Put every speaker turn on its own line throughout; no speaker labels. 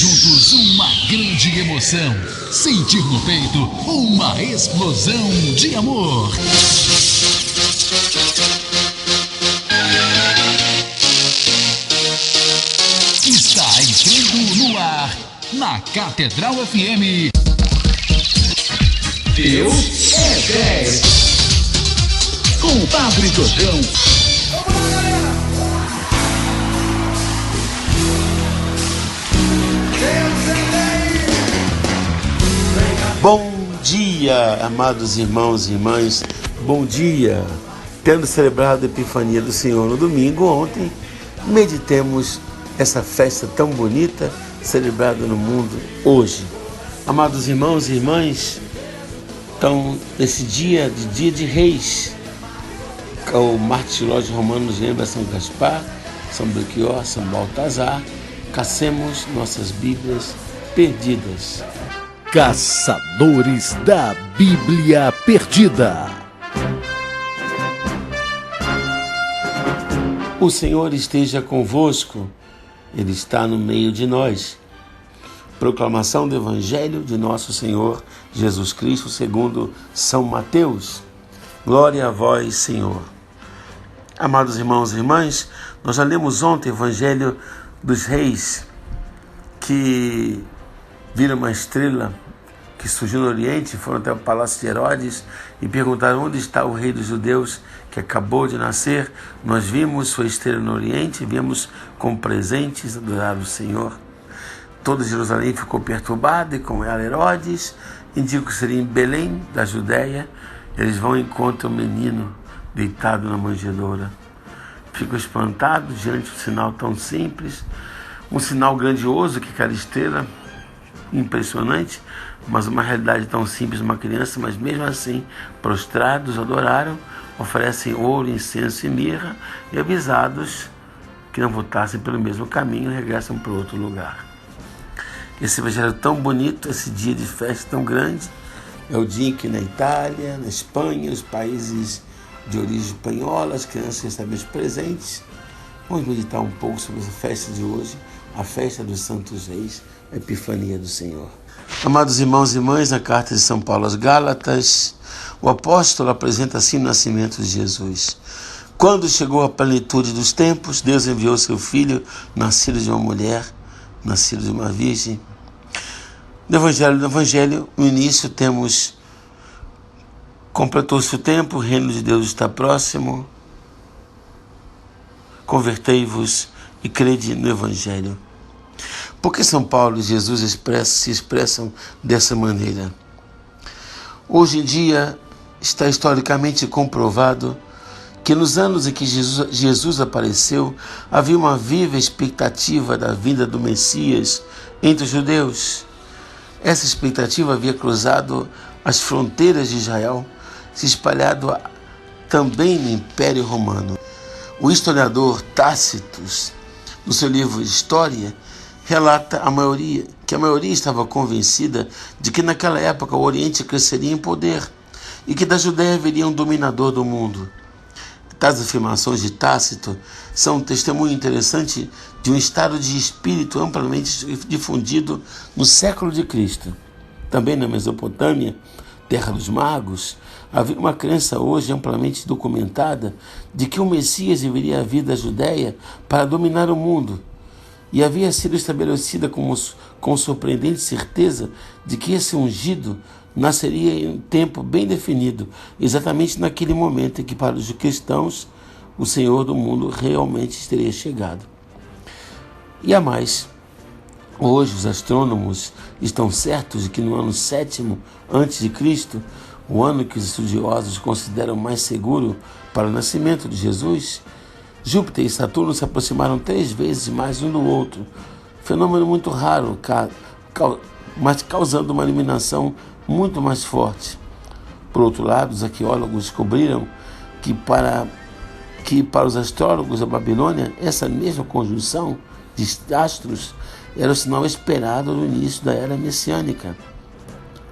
juntos uma grande emoção. Sentir no peito uma explosão de amor. Está entrando no ar, na Catedral FM. Deus é 10. Com o Padre Jordão.
Bom dia, amados irmãos e irmãs, bom dia. Tendo celebrado a Epifania do Senhor no domingo ontem, meditemos essa festa tão bonita celebrada no mundo hoje. Amados irmãos e irmãs, então, nesse dia de Reis, o martirológio romano nos lembra São Gaspar, São Belchior, São Baltazar. Cacemos nossas Bíblias perdidas.
Caçadores da Bíblia Perdida.
O Senhor esteja convosco, Ele está no meio de nós. Proclamação do Evangelho de nosso Senhor Jesus Cristo segundo São Mateus. Glória a vós, Senhor. Amados irmãos e irmãs, nós já lemos ontem o Evangelho dos Reis, que viram uma estrela que surgiu no Oriente, foram até o palácio de Herodes e perguntaram: onde está o rei dos judeus que acabou de nascer? Nós vimos sua estrela no Oriente, viemos com presentes adorar o Senhor. Toda Jerusalém ficou perturbada e com ela Herodes indicou que seria em Belém da Judéia. Eles vão e encontram o menino deitado na manjedoura. Ficam espantados diante de um sinal tão simples, um sinal grandioso que aquela estrela, impressionante, mas uma realidade tão simples, uma criança, mas mesmo assim, prostrados, adoraram, oferecem ouro, incenso e mirra, e avisados que não voltassem pelo mesmo caminho, regressam para outro lugar. Esse evangelho tão bonito, esse dia de festa tão grande, é o dia em que na Itália, na Espanha, os países de origem espanhola, as crianças recebem os presentes. Vamos meditar um pouco sobre essa festa de hoje, a festa dos Santos Reis, a Epifania do Senhor. Amados irmãos e irmãs, na carta de São Paulo aos Gálatas, o apóstolo apresenta assim o nascimento de Jesus. Quando chegou a plenitude dos tempos, Deus enviou seu Filho, nascido de uma mulher, nascido de uma virgem. No Evangelho, no início temos: completou-se o tempo, o reino de Deus está próximo, convertei-vos e crede no Evangelho. Por que São Paulo e Jesus se expressam dessa maneira? Hoje em dia está historicamente comprovado que nos anos em que Jesus apareceu, havia uma viva expectativa da vinda do Messias entre os judeus. Essa expectativa havia cruzado as fronteiras de Israel, se espalhado também no Império Romano. O historiador Tácito, no seu livro História, relata que a maioria estava convencida de que naquela época o Oriente cresceria em poder e que da Judéia viria um dominador do mundo. Tais afirmações de Tácito são um testemunho interessante de um estado de espírito amplamente difundido no século de Cristo. Também na Mesopotâmia, terra dos magos, havia uma crença hoje amplamente documentada de que o Messias viria vir da Judéia para dominar o mundo. E havia sido estabelecida com surpreendente certeza de que esse ungido nasceria em um tempo bem definido, exatamente naquele momento em que para os cristãos o Senhor do mundo realmente teria chegado. E a mais, hoje os astrônomos estão certos de que no ano 7º a.C., o ano que os estudiosos consideram mais seguro para o nascimento de Jesus, Júpiter e Saturno se aproximaram 3 vezes mais um do outro, fenômeno muito raro, mas causando uma iluminação muito mais forte. Por outro lado, os arqueólogos descobriram que para os astrólogos da Babilônia, essa mesma conjunção de astros era o sinal esperado no início da era messiânica.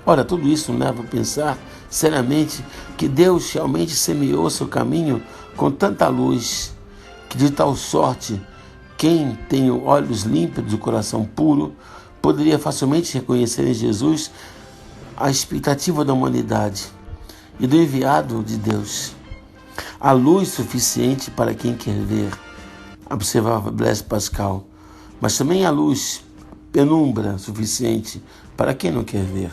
Ora, tudo isso nos leva a pensar seriamente que Deus realmente semeou seu caminho com tanta luz, que de tal sorte quem tem olhos límpidos e coração puro poderia facilmente reconhecer em Jesus a expectativa da humanidade e do enviado de Deus. A luz suficiente para quem quer ver, observava Blaise Pascal, mas também a luz, penumbra suficiente para quem não quer ver.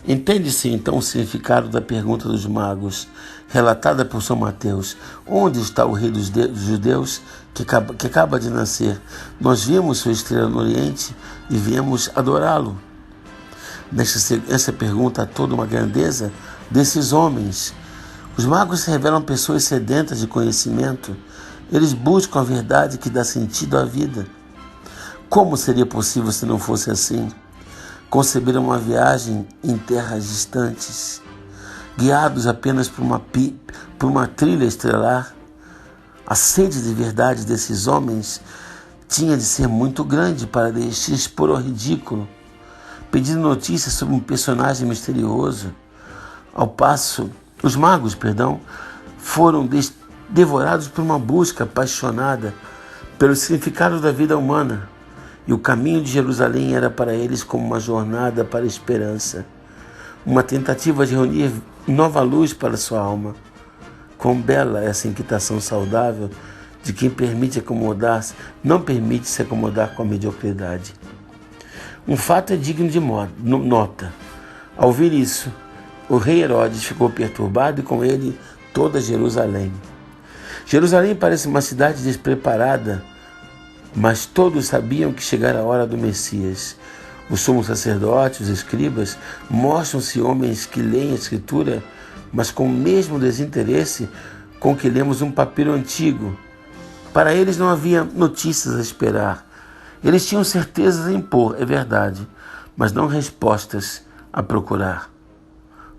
Entende-se então o significado da pergunta dos magos, relatada por São Mateus: onde está o rei dos judeus que acaba de nascer? Nós vimos sua estrela no Oriente e viemos adorá-lo. Nessa pergunta há toda uma grandeza desses homens. Os magos se revelam pessoas sedentas de conhecimento. Eles buscam a verdade que dá sentido à vida. Como seria possível se não fosse assim? Conceberam uma viagem em terras distantes, guiados apenas por uma trilha estelar. A sede de verdade desses homens tinha de ser muito grande para se expor ao ridículo, pedindo notícias sobre um personagem misterioso. Os magos, foram devorados por uma busca apaixonada pelo significado da vida humana. E o caminho de Jerusalém era para eles como uma jornada para a esperança, uma tentativa de reunir nova luz para sua alma. Quão bela é essa inquietação saudável de quem não permite se acomodar com a mediocridade. Um fato é digno de nota. Ao ouvir isso, o rei Herodes ficou perturbado e com ele toda Jerusalém. Jerusalém parece uma cidade despreparada, mas todos sabiam que chegara a hora do Messias. Os sumos sacerdotes, os escribas, mostram-se homens que leem a Escritura, mas com o mesmo desinteresse com que lemos um papiro antigo. Para eles não havia notícias a esperar. Eles tinham certezas a impor, é verdade, mas não respostas a procurar.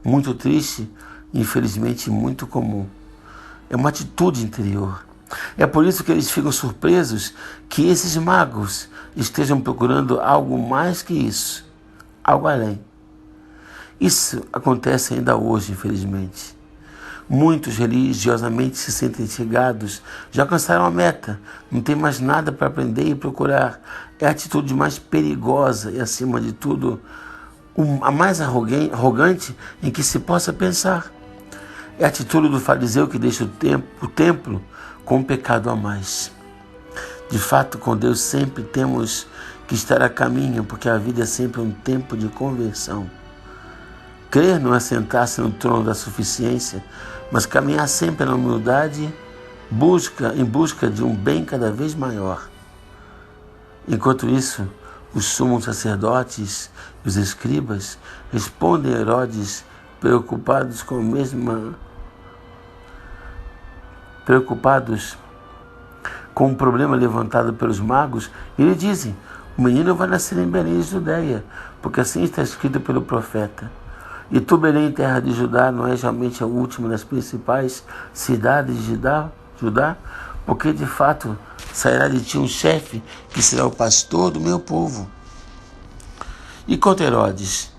Muito triste, infelizmente muito comum. É uma atitude interior. É por isso que eles ficam surpresos que esses magos estejam procurando algo mais que isso, algo além. Isso acontece ainda hoje, infelizmente. Muitos religiosamente se sentem chegados, já alcançaram a meta, não tem mais nada para aprender e procurar. É a atitude mais perigosa e, acima de tudo, a mais arrogante em que se possa pensar. É a atitude do fariseu que deixa o templo com um pecado a mais. De fato, com Deus sempre temos que estar a caminho, porque a vida é sempre um tempo de conversão. Crer não é sentar-se no trono da suficiência, mas caminhar sempre na humildade, em busca de um bem cada vez maior. Enquanto isso, os sumos sacerdotes e os escribas respondem a Herodes preocupados com o problema levantado pelos magos, e lhe dizem: o menino vai nascer em Belém, Judeia, porque assim está escrito pelo profeta. E tu, Belém, terra de Judá, não és realmente a última das principais cidades de Judá, porque de fato sairá de ti um chefe que será o pastor do meu povo. E quanto a Herodes?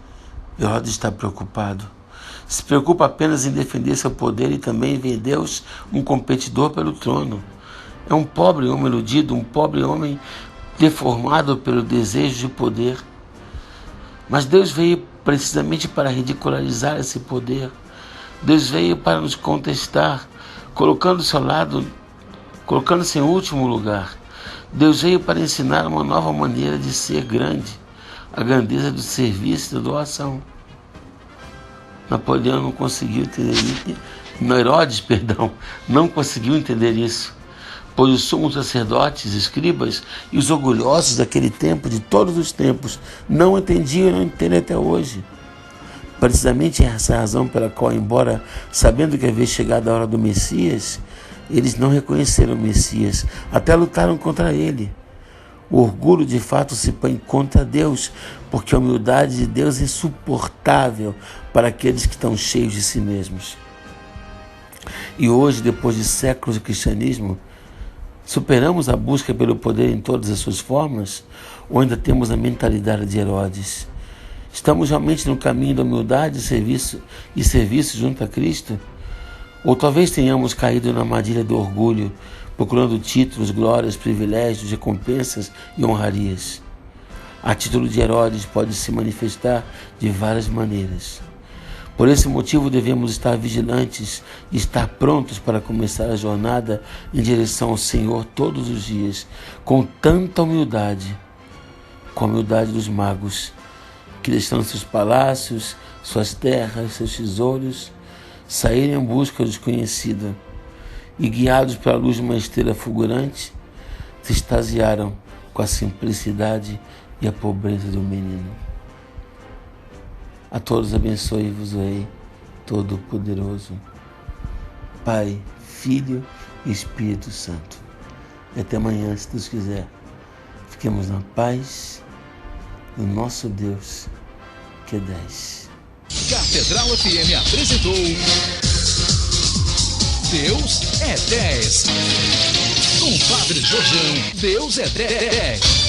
Herodes está preocupado. Se preocupa apenas em defender seu poder e também em ver em Deus um competidor pelo trono. É um pobre homem iludido, um pobre homem deformado pelo desejo de poder. Mas Deus veio precisamente para ridicularizar esse poder. Deus veio para nos contestar, colocando-se em último lugar. Deus veio para ensinar uma nova maneira de ser grande, a grandeza do serviço e da doação. Napoleão não conseguiu entender isso. Herodes, não conseguiu entender isso, pois os sumos sacerdotes, escribas e os orgulhosos daquele tempo, de todos os tempos, não entendiam e não entendem até hoje. Precisamente essa razão pela qual, embora sabendo que havia chegado a hora do Messias, eles não reconheceram o Messias, até lutaram contra ele. O orgulho de fato se põe contra Deus, porque a humildade de Deus é insuportável para aqueles que estão cheios de si mesmos. E hoje, depois de séculos de cristianismo, superamos a busca pelo poder em todas as suas formas, ou ainda temos a mentalidade de Herodes? Estamos realmente no caminho da humildade e serviço junto a Cristo? Ou talvez tenhamos caído na armadilha do orgulho, procurando títulos, glórias, privilégios, recompensas e honrarias. a título de Herodes, pode se manifestar de várias maneiras. Por esse motivo, devemos estar vigilantes e estar prontos para começar a jornada em direção ao Senhor todos os dias, com tanta humildade, com a humildade dos magos, que deixando seus palácios, suas terras, seus tesouros, saíram em busca do desconhecido e, guiados pela luz de uma estrela fulgurante, se extasiaram com a simplicidade e a pobreza do menino. A todos abençoe-vos o Rei Todo-Poderoso, Pai, Filho e Espírito Santo. E até amanhã, se Deus quiser. Fiquemos na paz do nosso Deus, que é 10.
Catedral FM apresentou Deus é 10. Com Padre Jorjão, Deus é 10.